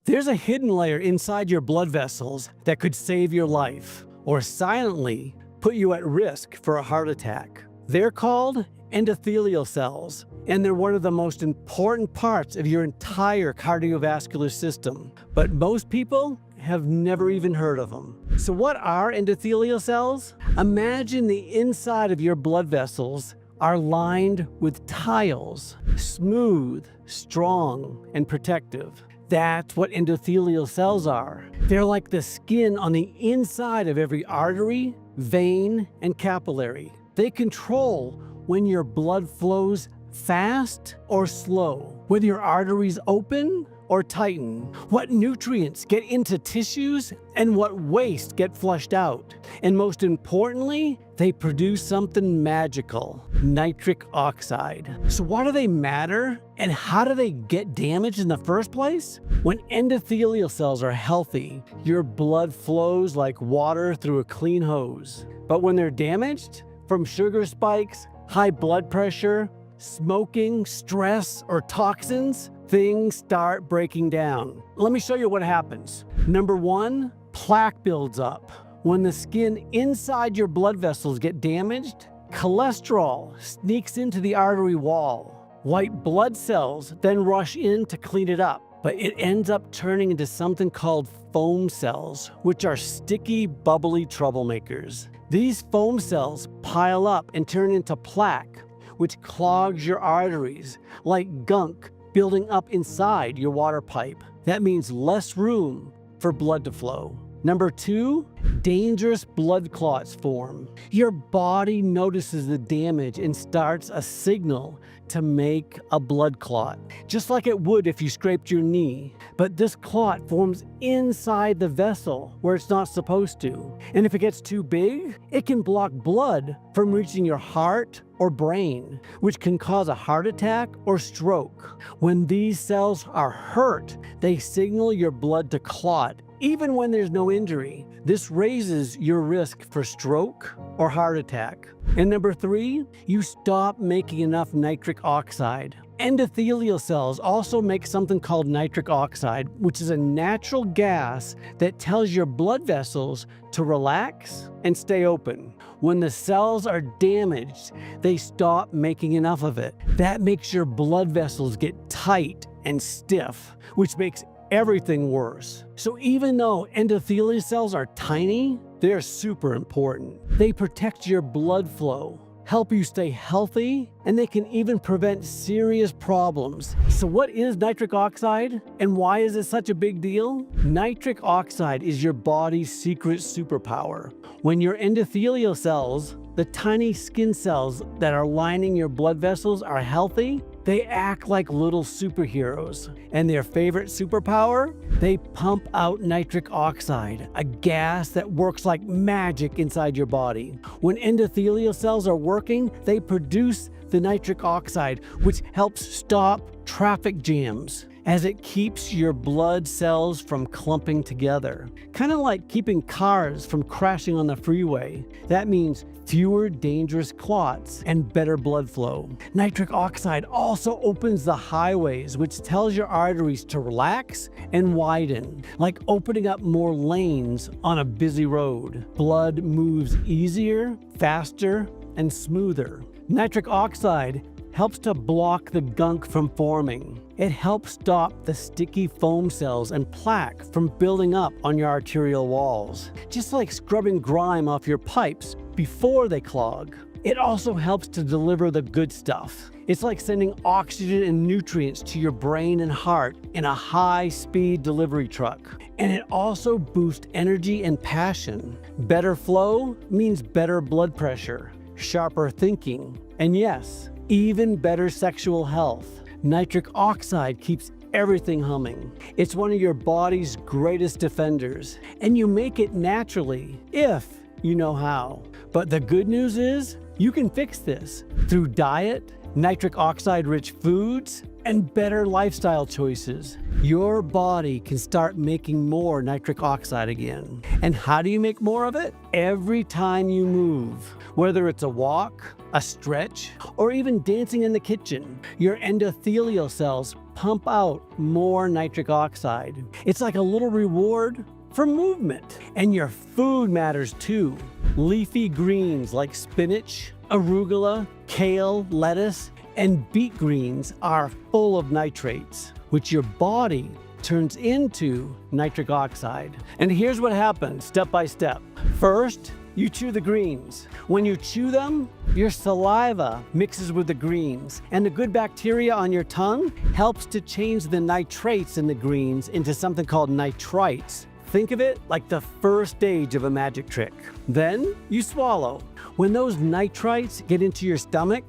There's a hidden layer inside your blood vessels that could save your life or silently put you at risk for a heart attack. They're called endothelial cells, and they're one of the most important parts of your entire cardiovascular system. But most people have never even heard of them. So what are endothelial cells? Imagine the inside of your blood vessels are lined with tiles, smooth, strong, and protective. That's what endothelial cells are. They're like the skin on the inside of every artery, vein, and capillary. They control when your blood flows fast or slow, whether your arteries open or tighten, what nutrients get into tissues, and what waste get flushed out. And most importantly, they produce something magical, nitric oxide. So why do they matter, and how do they get damaged in the first place? When endothelial cells are healthy, your blood flows like water through a clean hose. But when they're damaged, from sugar spikes, high blood pressure, smoking, stress, or toxins, things start breaking down. Let me show you what happens. Number one, plaque builds up. When the skin inside your blood vessels get damaged, cholesterol sneaks into the artery wall. White blood cells then rush in to clean it up, but it ends up turning into something called foam cells, which are sticky, bubbly troublemakers. These foam cells pile up and turn into plaque, which clogs your arteries like gunk building up inside your water pipe. That means less room for blood to flow. Number two, dangerous blood clots form. Your body notices the damage and starts a signal to make a blood clot, just like it would if you scraped your knee. But this clot forms inside the vessel where it's not supposed to. And if it gets too big, it can block blood from reaching your heart or brain, which can cause a heart attack or stroke. When these cells are hurt, they signal your blood to clot, even when there's no injury. This raises your risk for stroke or heart attack. And number three, you stop making enough nitric oxide. Endothelial cells also make something called nitric oxide, which is a natural gas that tells your blood vessels to relax and stay open. When the cells are damaged, they stop making enough of it. That makes your blood vessels get tight and stiff, which makes everything worse. So even though endothelial cells are tiny, they're super important. They protect your blood flow, help you stay healthy, and they can even prevent serious problems. So what is nitric oxide, and why is it such a big deal? Nitric oxide is your body's secret superpower. When your endothelial cells, the tiny skin cells that are lining your blood vessels, are healthy, they act like little superheroes. And their favorite superpower? They pump out nitric oxide, a gas that works like magic inside your body. When endothelial cells are working, they produce the nitric oxide, which helps stop traffic jams, as it keeps your blood cells from clumping together. Kind of like keeping cars from crashing on the freeway. That means fewer dangerous clots and better blood flow. Nitric oxide also opens the highways, which tells your arteries to relax and widen, like opening up more lanes on a busy road. Blood moves easier, faster, and smoother. Nitric oxide helps to block the gunk from forming. It helps stop the sticky foam cells and plaque from building up on your arterial walls, just like scrubbing grime off your pipes before they clog. It also helps to deliver the good stuff. It's like sending oxygen and nutrients to your brain and heart in a high-speed delivery truck. And it also boosts energy and passion. Better flow means better blood pressure, sharper thinking, and yes, even better sexual health. Nitric oxide keeps everything humming. It's one of your body's greatest defenders, and you make it naturally if you know how. But the good news is, you can fix this through diet, nitric oxide-rich foods, and better lifestyle choices, your body can start making more nitric oxide again. And how do you make more of it? Every time you move. Whether it's a walk, a stretch, or even dancing in the kitchen, your endothelial cells pump out more nitric oxide. It's like a little reward for movement. And your food matters too. Leafy greens like spinach, arugula, kale, lettuce, and beet greens are full of nitrates, which your body turns into nitric oxide. And here's what happens step by step. First, you chew the greens. When you chew them, your saliva mixes with the greens, and the good bacteria on your tongue helps to change the nitrates in the greens into something called nitrites. Think of it like the first stage of a magic trick. Then you swallow. When those nitrites get into your stomach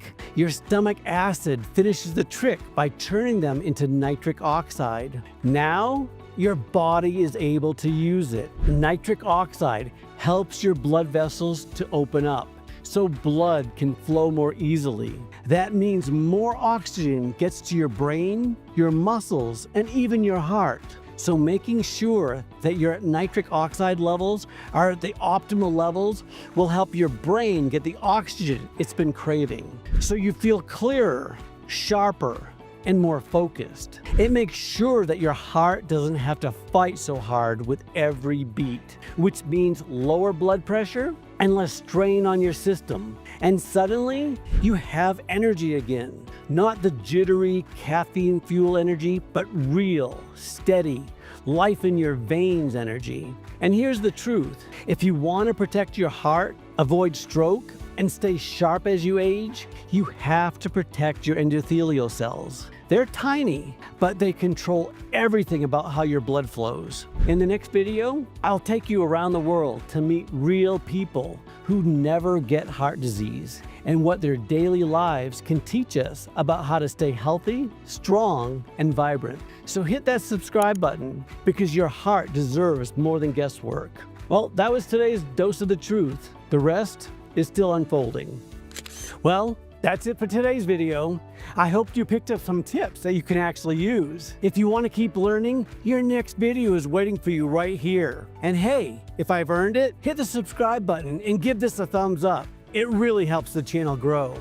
acid finishes the trick by turning them into nitric oxide. Now, your body is able to use it. Nitric oxide helps your blood vessels to open up, so blood can flow more easily. That means more oxygen gets to your brain, your muscles, and even your heart. So making sure that your nitric oxide levels are at the optimal levels will help your brain get the oxygen it's been craving. So you feel clearer, sharper, and more focused. It makes sure that your heart doesn't have to fight so hard with every beat, which means lower blood pressure and less strain on your system. And suddenly, you have energy again. Not the jittery caffeine fuel energy, but real, steady, life in your veins energy. And here's the truth. If you want to protect your heart, avoid stroke, and stay sharp as you age, you have to protect your endothelial cells. They're tiny, but they control everything about how your blood flows. In the next video, I'll take you around the world to meet real people who never get heart disease and what their daily lives can teach us about how to stay healthy, strong, and vibrant. So hit that subscribe button because your heart deserves more than guesswork. Well, that was today's dose of the truth. The rest is still unfolding. Well, that's it for today's video. I hope you picked up some tips that you can actually use. If you want to keep learning, your next video is waiting for you right here. And hey, if I've earned it, hit the subscribe button and give this a thumbs up. It really helps the channel grow.